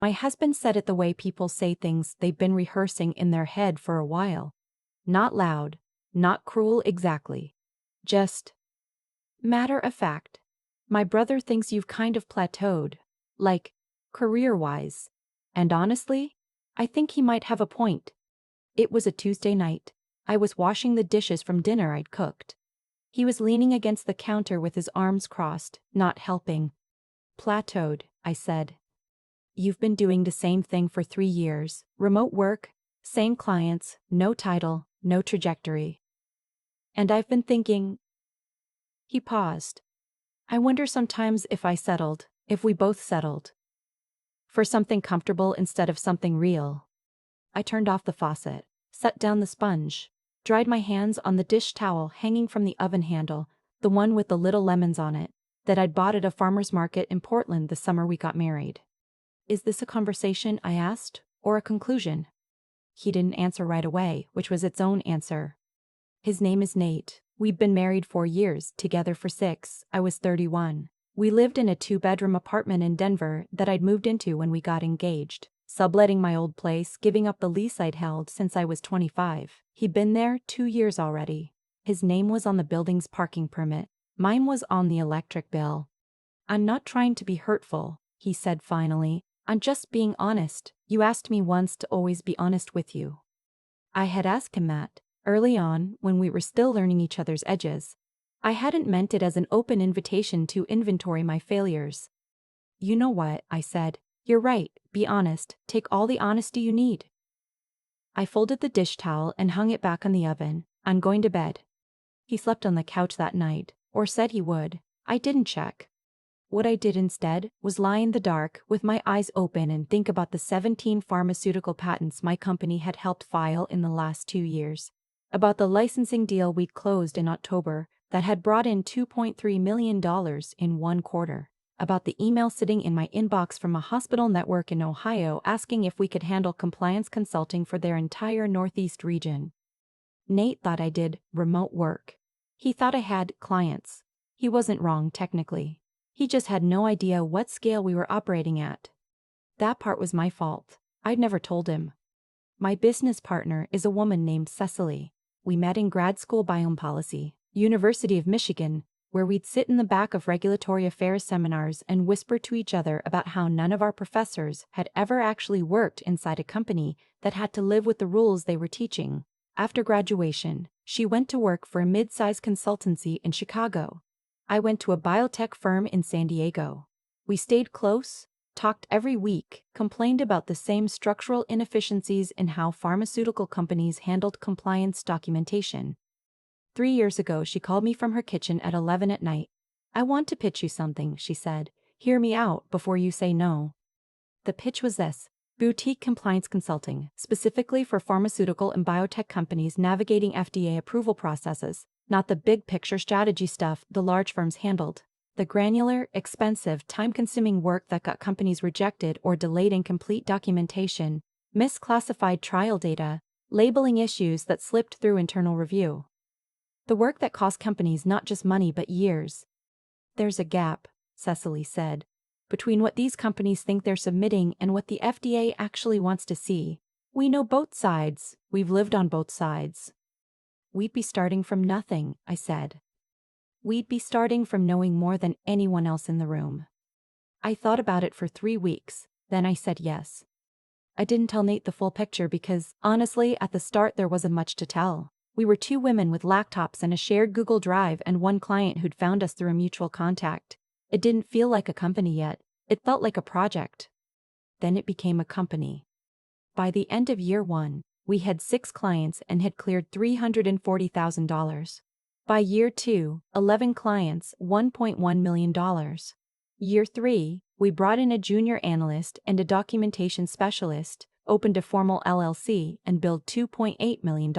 My husband said it the way people say things they've been rehearsing in their head for a while. Not loud, not cruel exactly. Just matter of fact. My brother thinks you've kind of plateaued, like, career-wise. And honestly, I think he might have a point. It was a Tuesday night. I was washing the dishes from dinner I'd cooked. He was leaning against the counter with his arms crossed, not helping. Plateaued, I said. You've been doing the same thing for 3 years. Remote work, same clients, no title, no trajectory. And I've been thinking. He paused. I wonder sometimes if I settled, if we both settled. For something comfortable instead of something real. I turned off the faucet, set down the sponge, dried my hands on the dish towel hanging from the oven handle, the one with the little lemons on it, that I'd bought at a farmer's market in Portland the summer we got married. Is this a conversation, I asked, or a conclusion? He didn't answer right away, which was its own answer. His name is Nate. We'd been married 4 years, together for 6. I was 31. We lived in a 2-bedroom apartment in Denver that I'd moved into when we got engaged, subletting my old place, giving up the lease I'd held since I was 25. He'd been there 2 years already. His name was on the building's parking permit. Mine was on the electric bill. I'm not trying to be hurtful, he said finally. I'm just being honest. You asked me once to always be honest with you. I had asked him that, early on, when we were still learning each other's edges. I hadn't meant it as an open invitation to inventory my failures. You know what, I said. You're right, be honest, take all the honesty you need. I folded the dish towel and hung it back on the oven. I'm going to bed. He slept on the couch that night, or said he would. I didn't check. What I did instead was lie in the dark with my eyes open and think about the 17 pharmaceutical patents my company had helped file in the last 2 years. About the licensing deal we'd closed in October that had brought in $2.3 million in 1 quarter. About the email sitting in my inbox from a hospital network in Ohio asking if we could handle compliance consulting for their entire Northeast region. Nate thought I did remote work. He thought I had clients. He wasn't wrong technically. He just had no idea what scale we were operating at. That part was my fault. I'd never told him. My business partner is a woman named Cecily. We met in grad school biome policy, University of Michigan, where we'd sit in the back of regulatory affairs seminars and whisper to each other about how none of our professors had ever actually worked inside a company that had to live with the rules they were teaching. After graduation, she went to work for a mid-sized consultancy in Chicago. I went to a biotech firm in San Diego. We stayed close, talked every week, complained about the same structural inefficiencies in how pharmaceutical companies handled compliance documentation. 3 years ago, she called me from her kitchen at 11 at night. I want to pitch you something, she said. Hear me out before you say no. The pitch was this: boutique compliance consulting, specifically for pharmaceutical and biotech companies navigating FDA approval processes. Not the big-picture strategy stuff the large firms handled. The granular, expensive, time-consuming work that got companies rejected or delayed incomplete documentation, misclassified trial data, labeling issues that slipped through internal review. The work that cost companies not just money but years. There's a gap, Cecily said, between what these companies think they're submitting and what the FDA actually wants to see. We know both sides. We've lived on both sides. We'd be starting from nothing, I said. We'd be starting from knowing more than anyone else in the room. I thought about it for 3 weeks, then I said yes. I didn't tell Nate the full picture because, honestly, at the start there wasn't much to tell. We were 2 women with laptops and a shared Google Drive and 1 client who'd found us through a mutual contact. It didn't feel like a company yet. It felt like a project. Then it became a company. By the end of year 1, we had 6 clients and had cleared $340,000. By year 2, 11 clients, $1.1 million. Year 3, we brought in a junior analyst and a documentation specialist, opened a formal LLC, and billed $2.8 million.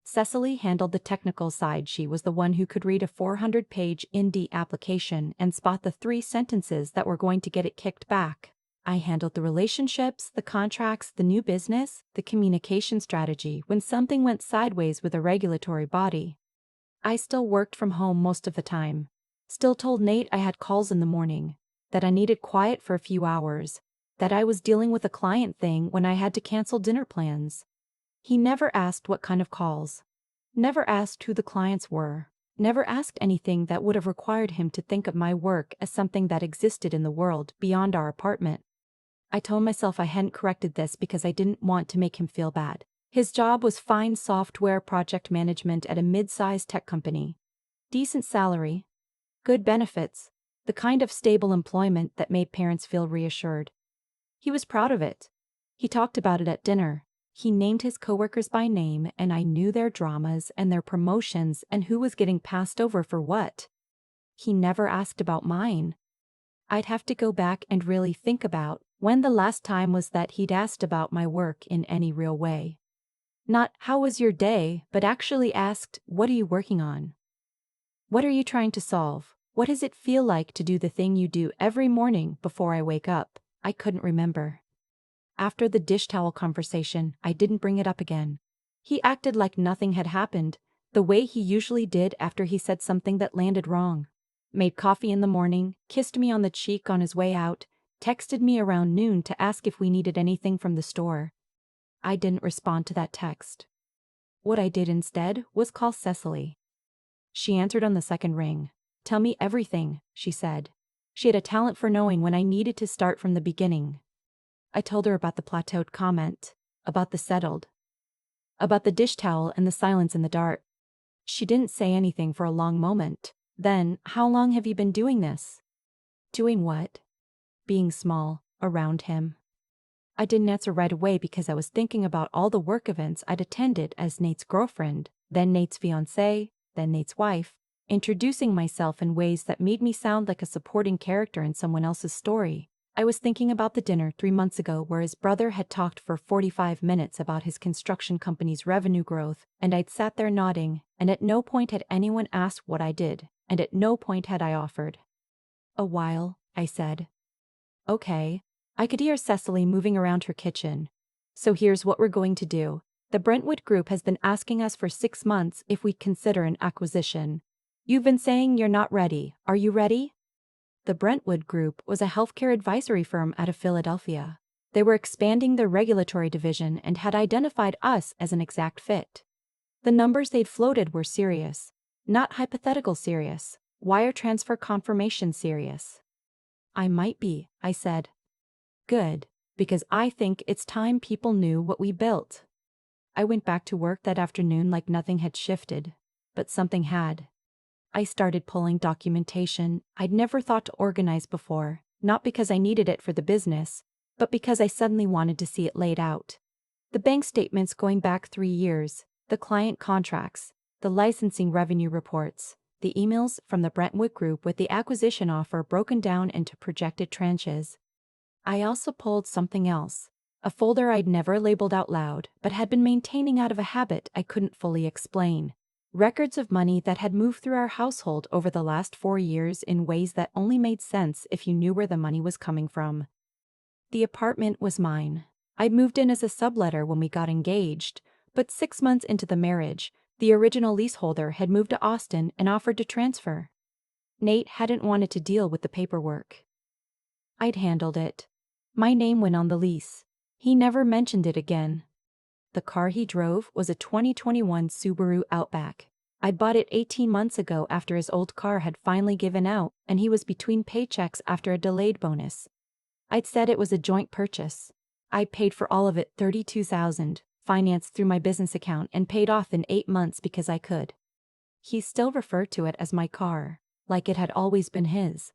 Cecily handled the technical side. She was the one who could read a 400-page Indy application and spot the 3 sentences that were going to get it kicked back. I handled the relationships, the contracts, the new business, the communication strategy when something went sideways with a regulatory body. I still worked from home most of the time. Still told Nate I had calls in the morning, that I needed quiet for a few hours, that I was dealing with a client thing when I had to cancel dinner plans. He never asked what kind of calls. Never asked who the clients were. Never asked anything that would have required him to think of my work as something that existed in the world beyond our apartment. I told myself I hadn't corrected this because I didn't want to make him feel bad. His job was fine software project management at a mid-sized tech company. Decent salary. Good benefits. The kind of stable employment that made parents feel reassured. He was proud of it. He talked about it at dinner. He named his coworkers by name, and I knew their dramas and their promotions and who was getting passed over for what. He never asked about mine. I'd have to go back and really think about when the last time was that he'd asked about my work in any real way. Not, how was your day, but actually asked, what are you working on? What are you trying to solve? What does it feel like to do the thing you do every morning before I wake up? I couldn't remember. After the dish towel conversation, I didn't bring it up again. He acted like nothing had happened, the way he usually did after he said something that landed wrong. Made coffee in the morning, kissed me on the cheek on his way out, texted me around noon to ask if we needed anything from the store. I didn't respond to that text. What I did instead was call Cecily. She answered on the second ring. Tell me everything, she said. She had a talent for knowing when I needed to start from the beginning. I told her about the plateaued comment, about the settled, about the dish towel and the silence in the dark. She didn't say anything for a long moment. Then, how long have you been doing this? Doing what? Being small, around him. I didn't answer right away because I was thinking about all the work events I'd attended as Nate's girlfriend, then Nate's fiancée, then Nate's wife, introducing myself in ways that made me sound like a supporting character in someone else's story. I was thinking about the dinner 3 months ago where his brother had talked for 45 minutes about his construction company's revenue growth, and I'd sat there nodding, and at no point had anyone asked what I did, and at no point had I offered. A while, I said. Okay. I could hear Cecily moving around her kitchen. So here's what we're going to do. The Brentwood Group has been asking us for 6 months if we'd consider an acquisition. You've been saying you're not ready. Are you ready? The Brentwood Group was a healthcare advisory firm out of Philadelphia. They were expanding their regulatory division and had identified us as an exact fit. The numbers they'd floated were serious. Not hypothetical serious. Wire transfer confirmation serious. I might be, I said. Good, because I think it's time people knew what we built. I went back to work that afternoon like nothing had shifted, but something had. I started pulling documentation I'd never thought to organize before, not because I needed it for the business, but because I suddenly wanted to see it laid out. The bank statements going back 3 years, the client contracts, the licensing revenue reports, the emails from the Brentwood Group with the acquisition offer broken down into projected tranches. I also pulled something else, a folder I'd never labeled out loud, but had been maintaining out of a habit I couldn't fully explain. Records of money that had moved through our household over the last 4 years in ways that only made sense if you knew where the money was coming from. The apartment was mine. I'd moved in as a subletter when we got engaged, but 6 months into the marriage, the original leaseholder had moved to Austin and offered to transfer. Nate hadn't wanted to deal with the paperwork. I'd handled it. My name went on the lease. He never mentioned it again. The car he drove was a 2021 Subaru Outback. I bought it 18 months ago after his old car had finally given out and he was between paychecks after a delayed bonus. I'd said it was a joint purchase. I paid for all of it $32,000, financed through my business account and paid off in 8 months because I could. He still referred to it as my car, like it had always been his.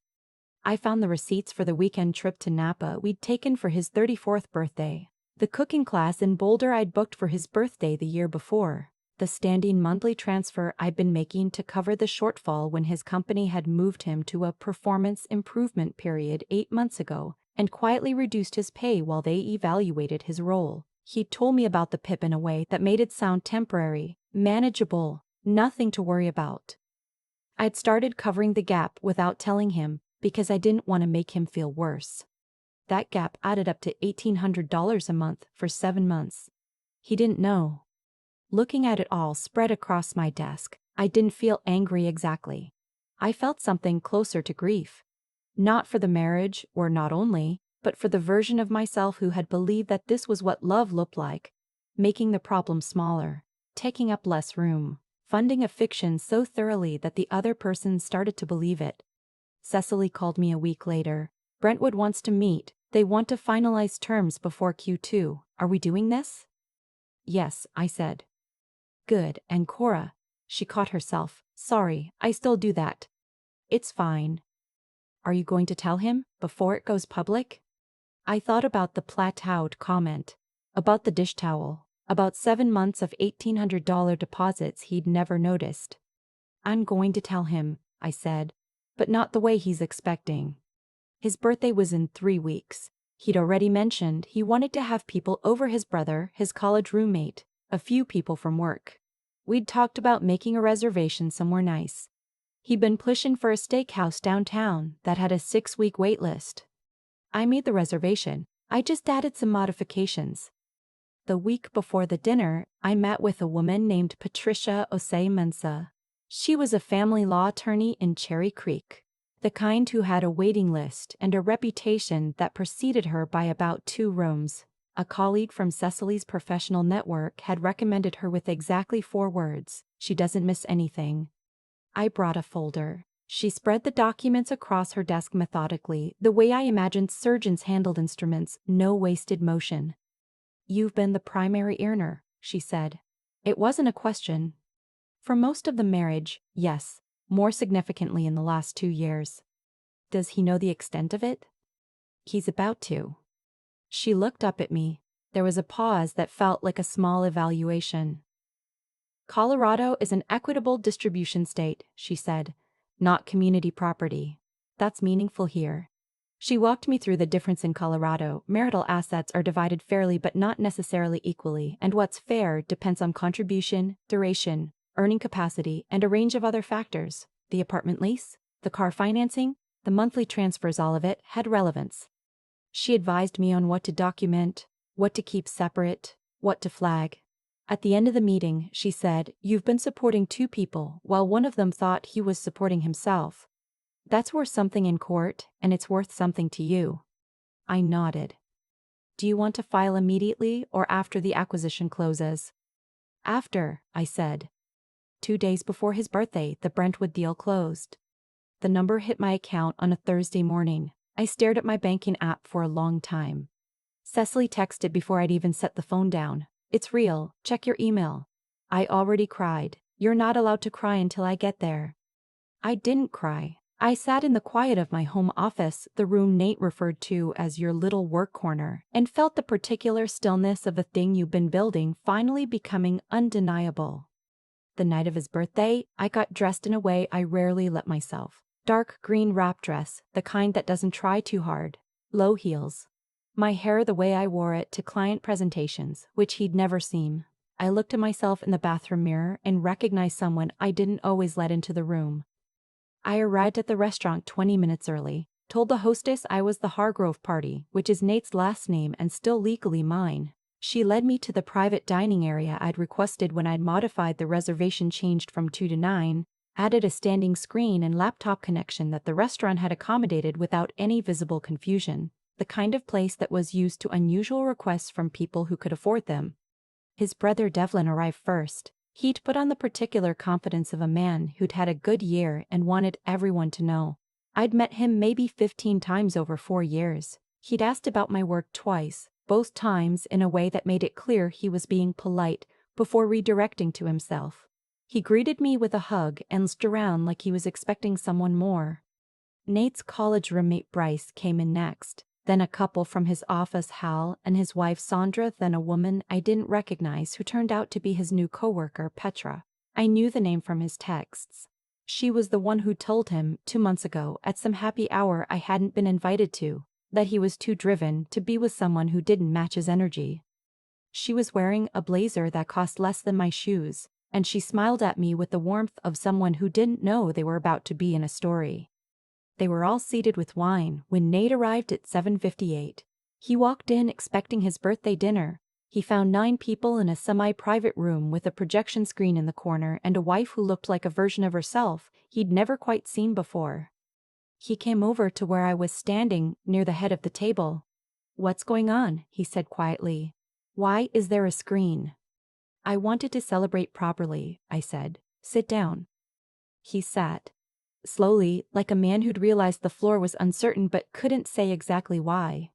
I found the receipts for the weekend trip to Napa we'd taken for his 34th birthday. The cooking class in Boulder I'd booked for his birthday the year before, the standing monthly transfer I'd been making to cover the shortfall when his company had moved him to a performance improvement period 8 months ago and quietly reduced his pay while they evaluated his role. He'd told me about the PIP in a way that made it sound temporary, manageable, nothing to worry about. I'd started covering the gap without telling him because I didn't want to make him feel worse. That gap added up to $1,800 a month for 7 months. He didn't know. Looking at it all spread across my desk, I didn't feel angry exactly. I felt something closer to grief. Not for the marriage, or not only, but for the version of myself who had believed that this was what love looked like, making the problem smaller, taking up less room, funding a fiction so thoroughly that the other person started to believe it. Cecily called me a week later. Brentwood wants to meet. They want to finalize terms before Q2. Are we doing this? Yes, I said. Good, and Cora. She caught herself. Sorry, I still do that. It's fine. Are you going to tell him, before it goes public? I thought about the Plateaued comment, about the dish towel, about 7 months of $1,800 deposits he'd never noticed. I'm going to tell him, I said, but not the way he's expecting. His birthday was in 3 weeks. He'd already mentioned he wanted to have people over: his brother, his college roommate, a few people from work. We'd talked about making a reservation somewhere nice. He'd been pushing for a steakhouse downtown that had a 6-week wait list. I made the reservation. I just added some modifications. The week before the dinner, I met with a woman named Patricia Osei-Mensah. She was a family law attorney in Cherry Creek, the kind who had a waiting list and a reputation that preceded her by about 2 rooms. A colleague from Cecily's professional network had recommended her with exactly 4 words: she doesn't miss anything. I brought a folder. She spread the documents across her desk methodically, the way I imagined surgeons handled instruments, no wasted motion. You've been the primary earner, she said. It wasn't a question. For most of the marriage, yes, more significantly in the last 2 years. Does he know the extent of it? He's about to. She looked up at me. There was a pause that felt like a small evaluation. Colorado is an equitable distribution state, she said, not community property. That's meaningful here. She walked me through the difference in Colorado. Marital assets are divided fairly but not necessarily equally, and what's fair depends on contribution, duration, earning capacity, and a range of other factors. The apartment lease, the car financing, the monthly transfers, all of it had relevance. She advised me on what to document, what to keep separate, what to flag. At the end of the meeting, she said, "You've been supporting 2 people, while one of them thought he was supporting himself. That's worth something in court, and it's worth something to you." I nodded. Do you want to file immediately or after the acquisition closes? After, I said. 2 days before his birthday, the Brentwood deal closed. The number hit my account on a Thursday morning. I stared at my banking app for a long time. Cecily texted before I'd even set the phone down. "It's real, check your email." I already cried. "You're not allowed to cry until I get there." I didn't cry. I sat in the quiet of my home office, the room Nate referred to as your little work corner, and felt the particular stillness of a thing you've been building finally becoming undeniable. The night of his birthday, I got dressed in a way I rarely let myself. Dark green wrap dress, the kind that doesn't try too hard. Low heels. My hair the way I wore it to client presentations, which he'd never seen. I looked at myself in the bathroom mirror and recognized someone I didn't always let into the room. I arrived at the restaurant 20 minutes early, told the hostess I was the Hargrove party, which is Nate's last name and still legally mine. She led me to the private dining area I'd requested when I'd modified the reservation, changed from 2 to 9, added a standing screen and laptop connection that the restaurant had accommodated without any visible confusion, the kind of place that was used to unusual requests from people who could afford them. His brother Devlin arrived first. He'd put on the particular confidence of a man who'd had a good year and wanted everyone to know. I'd met him maybe 15 times over 4 years. He'd asked about my work twice, both times in a way that made it clear he was being polite before redirecting to himself. He greeted me with a hug and looked around like he was expecting someone more. Nate's college roommate Bryce came in next, then a couple from his office, Hal and his wife Sandra, then a woman I didn't recognize who turned out to be his new coworker, Petra. I knew the name from his texts. She was the one who told him 2 months ago at some happy hour I hadn't been invited to, that he was too driven to be with someone who didn't match his energy. She was wearing a blazer that cost less than my shoes, and she smiled at me with the warmth of someone who didn't know they were about to be in a story. They were all seated with wine when Nate arrived at 7:58. He walked in expecting his birthday dinner. He found 9 people in a semi-private room with a projection screen in the corner and a wife who looked like a version of herself he'd never quite seen before. He came over to where I was standing near the head of the table. "What's going on?" he said quietly. "Why is there a screen?" "I wanted to celebrate properly," I said. "Sit down." He sat. Slowly, like a man who'd realized the floor was uncertain but couldn't say exactly why.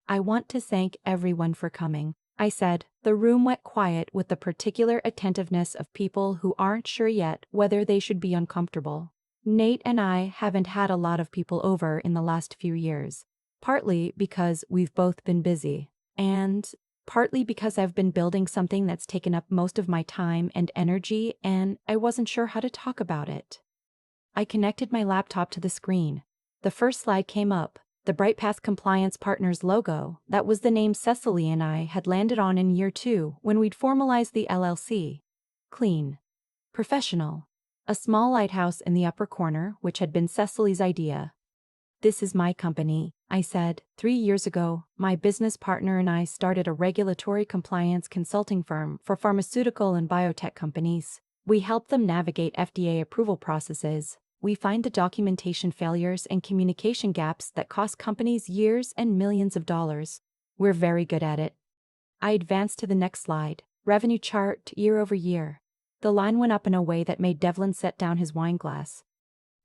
"I want to thank everyone for coming," I said. The room went quiet with the particular attentiveness of people who aren't sure yet whether they should be uncomfortable. Nate and I haven't had a lot of people over in the last few years, partly because we've both been busy, and partly because I've been building something that's taken up most of my time and energy, and I wasn't sure how to talk about it. I connected my laptop to the screen. The first slide came up, the BrightPath Compliance Partners logo. That was the name Cecily and I had landed on in year 2 when we'd formalized the LLC. Clean. Professional. A small lighthouse in the upper corner, which had been Cecily's idea. "This is my company," I said. 3 years ago, my business partner and I started a regulatory compliance consulting firm for pharmaceutical and biotech companies. We help them navigate FDA approval processes. We find the documentation failures and communication gaps that cost companies years and millions of dollars. We're very good at it. I advanced to the next slide. Revenue chart year over year. The line went up in a way that made Devlin set down his wine glass.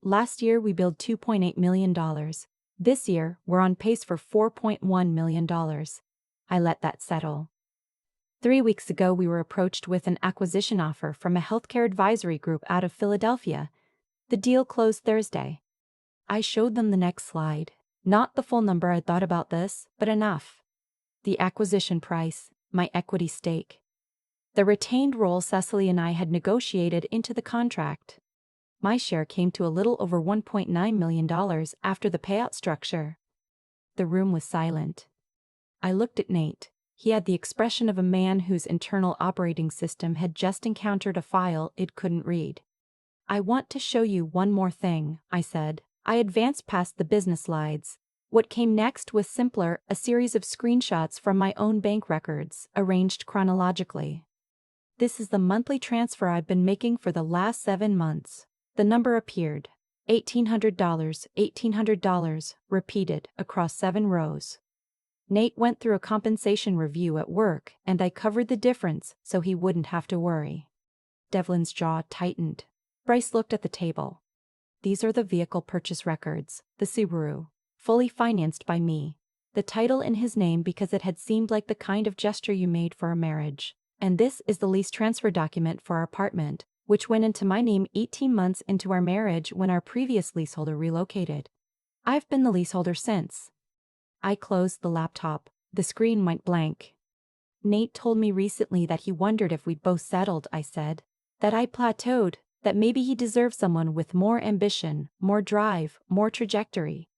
Last year we billed $2.8 million. This year we're on pace for $4.1 million. I let that settle. 3 weeks ago we were approached with an acquisition offer from a healthcare advisory group out of Philadelphia. The deal closed Thursday. I showed them the next slide. Not the full number I'd thought about this, but enough. The acquisition price, my equity stake. The retained role Cecily and I had negotiated into the contract. My share came to a little over $1.9 million after the payout structure. The room was silent. I looked at Nate. He had the expression of a man whose internal operating system had just encountered a file it couldn't read. "I want to show you one more thing," I said. I advanced past the business slides. What came next was simpler, a series of screenshots from my own bank records, arranged chronologically. "This is the monthly transfer I've been making for the last 7 months. The number appeared. $1,800, $1,800, repeated across 7 rows. Nate went through a compensation review at work, and I covered the difference so he wouldn't have to worry. Devlin's jaw tightened. Bryce looked at the table. "These are the vehicle purchase records, the Subaru, fully financed by me. The title in his name because it had seemed like the kind of gesture you made for a marriage. And this is the lease transfer document for our apartment, which went into my name 18 months into our marriage when our previous leaseholder relocated. I've been the leaseholder since." I closed the laptop. The screen went blank. "Nate told me recently that he wondered if we'd both settled," I said. "That I plateaued, that maybe he deserved someone with more ambition, more drive, more trajectory."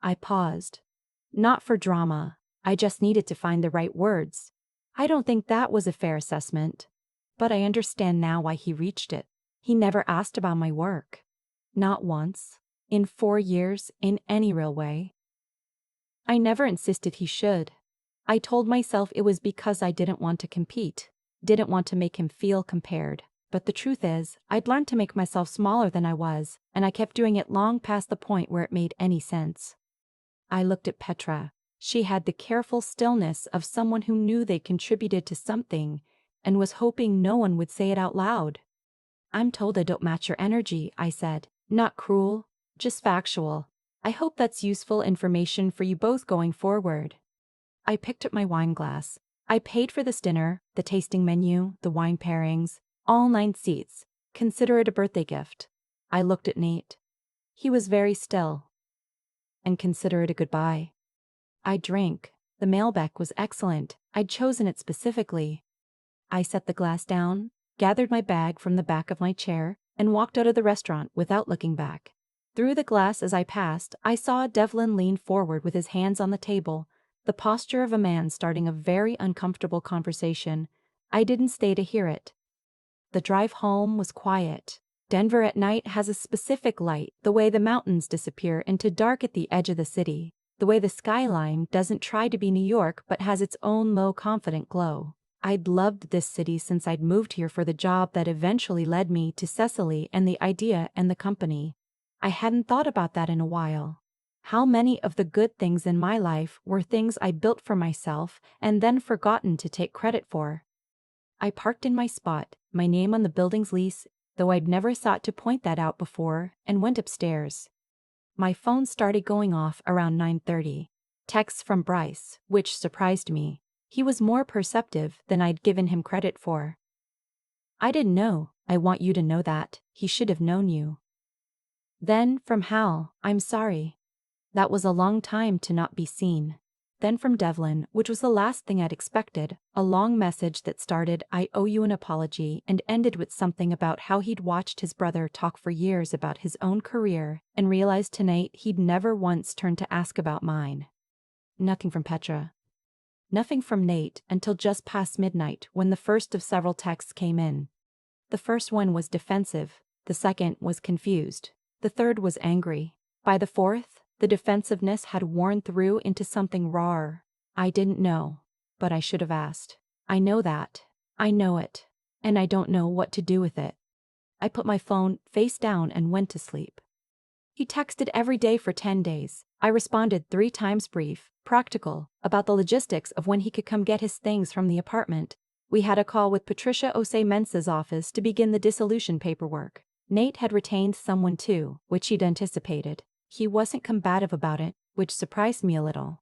I paused. Not for drama. I just needed to find the right words. I don't think that was a fair assessment. But I understand now why he reached it. He never asked about my work. Not once. In 4 years, in any real way. I never insisted he should. I told myself it was because I didn't want to compete, didn't want to make him feel compared. But the truth is, I'd learned to make myself smaller than I was, and I kept doing it long past the point where it made any sense. I looked at Petra. She had the careful stillness of someone who knew they contributed to something and was hoping no one would say it out loud. "I'm told I don't match your energy," I said. "Not cruel, just factual. I hope that's useful information for you both going forward." I picked up my wine glass. I paid for this dinner, the tasting menu, the wine pairings, all 9 seats. Consider it a birthday gift. I looked at Nate. He was very still. "And consider it a goodbye." I drank. The Malbec was excellent. I'd chosen it specifically. I set the glass down, gathered my bag from the back of my chair, and walked out of the restaurant without looking back. Through the glass as I passed, I saw Devlin lean forward with his hands on the table, the posture of a man starting a very uncomfortable conversation. I didn't stay to hear it. The drive home was quiet. Denver at night has a specific light, the way the mountains disappear into dark at the edge of the city, the way the skyline doesn't try to be New York but has its own low confident glow. I'd loved this city since I'd moved here for the job that eventually led me to Cecily and the idea and the company. I hadn't thought about that in a while. How many of the good things in my life were things I built for myself and then forgotten to take credit for? I parked in my spot, my name on the building's lease, though I'd never thought to point that out before, and went upstairs. My phone started going off around 9:30. Texts from Bryce, which surprised me. He was more perceptive than I'd given him credit for. I didn't know. I want you to know that. He should have known you. Then from Hal, I'm sorry. That was a long time to not be seen. Then from Devlin, which was the last thing I'd expected, a long message that started, I owe you an apology, and ended with something about how he'd watched his brother talk for years about his own career and realized tonight he'd never once turned to ask about mine. Nothing from Petra. Nothing from Nate until just past midnight when the first of several texts came in. The first one was defensive, the second was confused, the third was angry. By the fourth, the defensiveness had worn through into something rawer. I didn't know, but I should have asked. I know that. I know it. And I don't know what to do with it. I put my phone face down and went to sleep. He texted every day for 10 days. I responded 3 times brief, practical, about the logistics of when he could come get his things from the apartment. We had a call with Patricia Osei-Mensah's office to begin the dissolution paperwork. Nate had retained someone too, which he'd anticipated. He wasn't combative about it, which surprised me a little.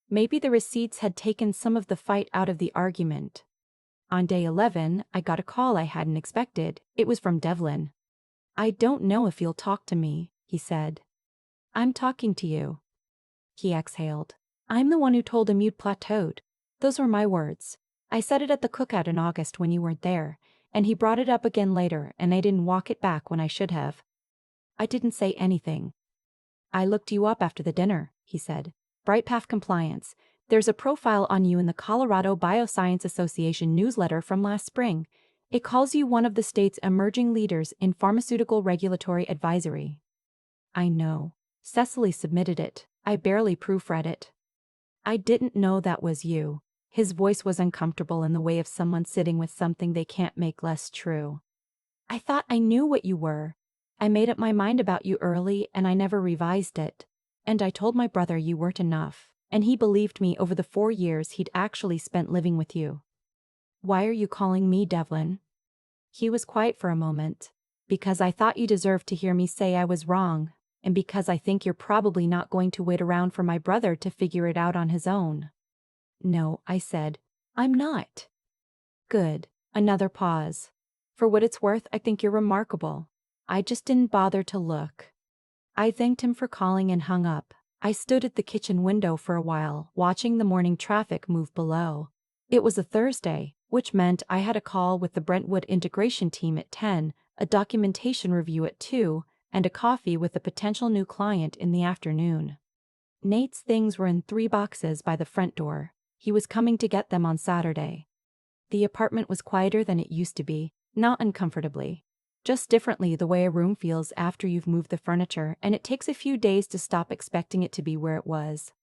Maybe the receipts had taken some of the fight out of the argument. On day 11, I got a call I hadn't expected. It was from Devlin. I don't know if you'll talk to me, he said. I'm talking to you. He exhaled. I'm the one who told him you'd plateaued. Those were my words. I said it at the cookout in August when you weren't there, and he brought it up again later, and I didn't walk it back when I should have. I didn't say anything. I looked you up after the dinner, he said. Bright Path Compliance. There's a profile on you in the Colorado Bioscience Association newsletter from last spring. It calls you one of the state's emerging leaders in pharmaceutical regulatory advisory. I know. Cecily submitted it. I barely proofread it. I didn't know that was you. His voice was uncomfortable in the way of someone sitting with something they can't make less true. I thought I knew what you were. I made up my mind about you early and I never revised it. And I told my brother you weren't enough, and he believed me over the 4 years he'd actually spent living with you. Why are you calling me Devlin? He was quiet for a moment. Because I thought you deserved to hear me say I was wrong, and because I think you're probably not going to wait around for my brother to figure it out on his own. No, I said. I'm not. Good. Another pause. For what it's worth, I think you're remarkable. I just didn't bother to look. I thanked him for calling and hung up. I stood at the kitchen window for a while, watching the morning traffic move below. It was a Thursday, which meant I had a call with the Brentwood integration team at 10, a documentation review at 2, and a coffee with a potential new client in the afternoon. Nate's things were in 3 boxes by the front door. He was coming to get them on Saturday. The apartment was quieter than it used to be, not uncomfortably. Just differently the way a room feels after you've moved the furniture, and it takes a few days to stop expecting it to be where it was.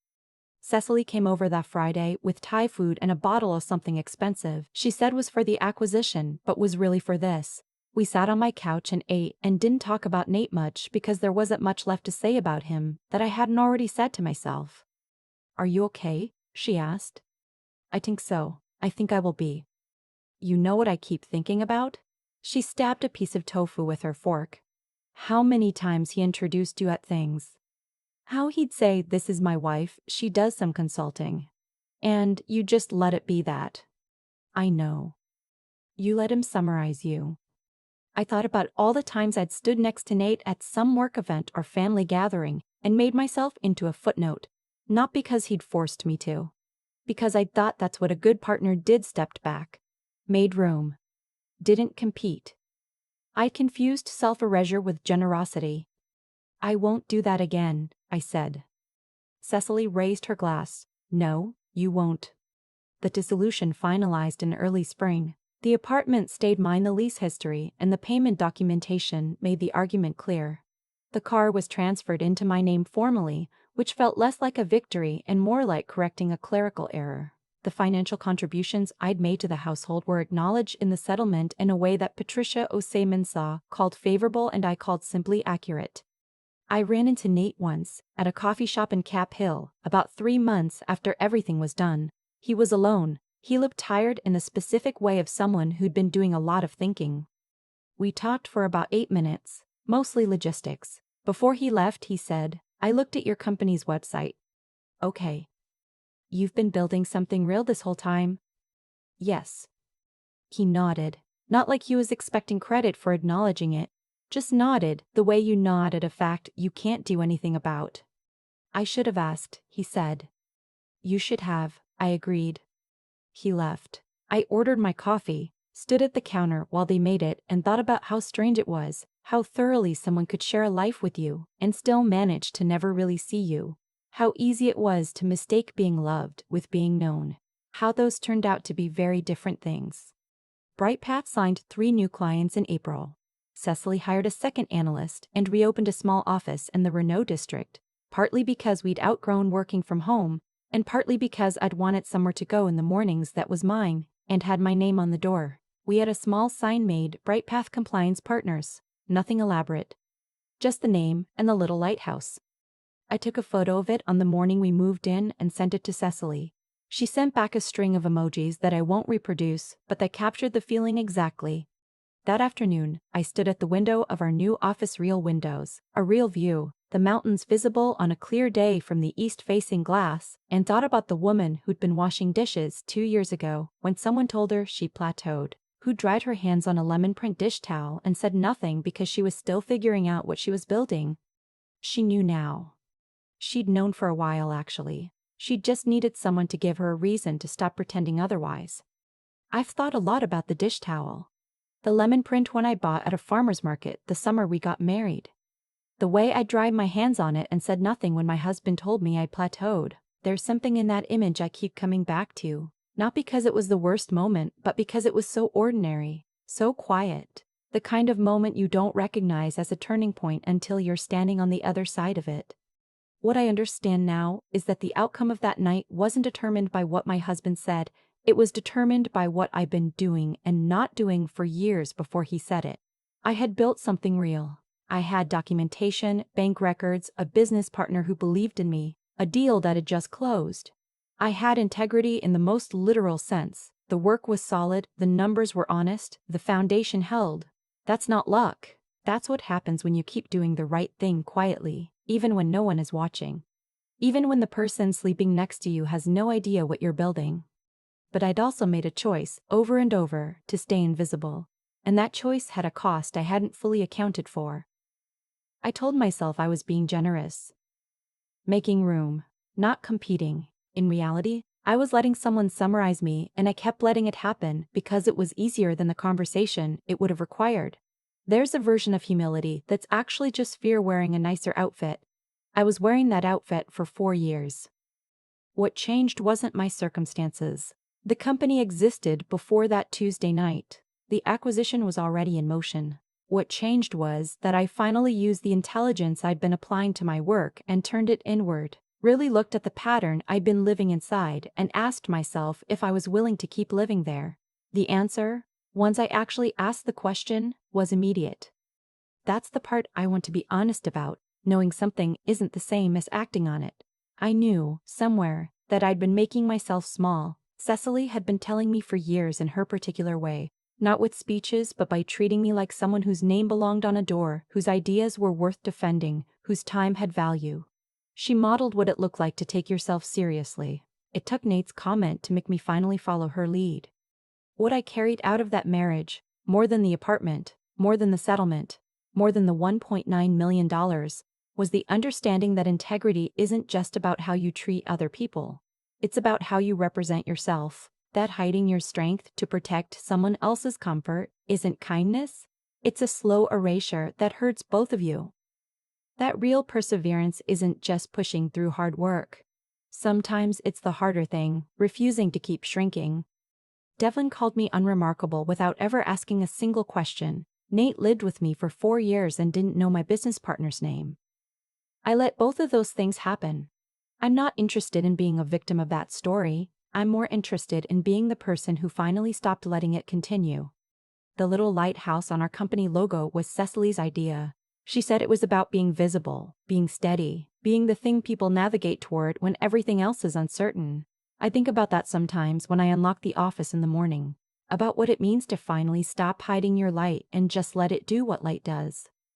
Cecily came over that Friday with Thai food and a bottle of something expensive she said was for the acquisition, but was really for this. We sat on my couch and ate and didn't talk about Nate much because there wasn't much left to say about him that I hadn't already said to myself. Are you okay? She asked. I think so. I think I will be. You know what I keep thinking about? She stabbed a piece of tofu with her fork. How many times he introduced you at things. How he'd say, this is my wife, she does some consulting. And you just let it be that. I know. You let him summarize you. I thought about all the times I'd stood next to Nate at some work event or family gathering and made myself into a footnote, not because he'd forced me to. Because I'd thought that's what a good partner did, stepped back. Made room. Didn't compete. I'd confused self-erasure with generosity. I won't do that again, I said. Cecily raised her glass. No, you won't. The dissolution finalized in early spring. The apartment stayed mine. The lease history and the payment documentation made the argument clear. The car was transferred into my name formally, which felt less like a victory and more like correcting a clerical error. The financial contributions I'd made to the household were acknowledged in the settlement in a way that Patricia Osei-Mensah called favorable and I called simply accurate. I ran into Nate once, at a coffee shop in Cap Hill, about 3 months after everything was done. He was alone. He looked tired in the specific way of someone who'd been doing a lot of thinking. We talked for about 8 minutes, mostly logistics. Before he left, he said, "I looked at your company's website." "Okay. You've been building something real this whole time?" "Yes." He nodded, not like he was expecting credit for acknowledging it, just nodded the way you nod at a fact you can't do anything about. "I should have asked," he said. "You should have," I agreed. He left. I ordered my coffee, stood at the counter while they made it, and thought about how strange it was, how thoroughly someone could share a life with you and still manage to never really see you. How easy it was to mistake being loved with being known. How those turned out to be very different things. BrightPath signed 3 new clients in April. Cecily hired a second analyst and reopened a small office in the Renault district, partly because we'd outgrown working from home, and partly because I'd wanted somewhere to go in the mornings that was mine, and had my name on the door. We had a small sign made BrightPath Compliance Partners. Nothing elaborate. Just the name and the little lighthouse. I took a photo of it on the morning we moved in and sent it to Cecily. She sent back a string of emojis that I won't reproduce, but that captured the feeling exactly. That afternoon, I stood at the window of our new office, real windows, a real view, the mountains visible on a clear day from the east-facing glass, and thought about the woman who'd been washing dishes 2 years ago when someone told her she plateaued, who dried her hands on a lemon print dish towel and said nothing because she was still figuring out what she was building. She knew now. She'd known for a while, actually. She just needed someone to give her a reason to stop pretending otherwise. I've thought a lot about the dish towel. The lemon print one I bought at a farmer's market the summer we got married. The way I dried my hands on it and said nothing when my husband told me I plateaued. There's something in that image I keep coming back to. Not because it was the worst moment, but because it was so ordinary, so quiet. The kind of moment you don't recognize as a turning point until you're standing on the other side of it. What I understand now is that the outcome of that night wasn't determined by what my husband said. It was determined by what I'd been doing and not doing for years before he said it. I had built something real. I had documentation, bank records, a business partner who believed in me, a deal that had just closed. I had integrity in the most literal sense. The work was solid, the numbers were honest, the foundation held. That's not luck. That's what happens when you keep doing the right thing quietly, even when no one is watching. Even when the person sleeping next to you has no idea what you're building. But I'd also made a choice, over and over, to stay invisible. And that choice had a cost I hadn't fully accounted for. I told myself I was being generous. Making room, not competing. In reality, I was letting someone summarize me, and I kept letting it happen because it was easier than the conversation it would have required. There's a version of humility that's actually just fear wearing a nicer outfit. I was wearing that outfit for 4 years. What changed wasn't my circumstances. The company existed before that Tuesday night. The acquisition was already in motion. What changed was that I finally used the intelligence I'd been applying to my work and turned it inward, really looked at the pattern I'd been living inside and asked myself if I was willing to keep living there. The answer, once I actually asked the question, was immediate. That's the part I want to be honest about, knowing something isn't the same as acting on it. I knew, somewhere, that I'd been making myself small. Cecily had been telling me for years in her particular way, not with speeches but by treating me like someone whose name belonged on a door, whose ideas were worth defending, whose time had value. She modeled what it looked like to take yourself seriously. It took Nate's comment to make me finally follow her lead. What I carried out of that marriage, more than the apartment, more than the settlement, more than the $1.9 million, was the understanding that integrity isn't just about how you treat other people. It's about how you represent yourself. That hiding your strength to protect someone else's comfort isn't kindness. It's a slow erasure that hurts both of you. That real perseverance isn't just pushing through hard work. Sometimes it's the harder thing, refusing to keep shrinking. Devlin called me unremarkable without ever asking a single question. Nate lived with me for 4 years and didn't know my business partner's name. I let both of those things happen. I'm not interested in being a victim of that story. I'm more interested in being the person who finally stopped letting it continue. The little lighthouse on our company logo was Cecily's idea. She said it was about being visible, being steady, being the thing people navigate toward when everything else is uncertain. I think about that sometimes when I unlock the office in the morning, about what it means to finally stop hiding your light and just let it do what light does.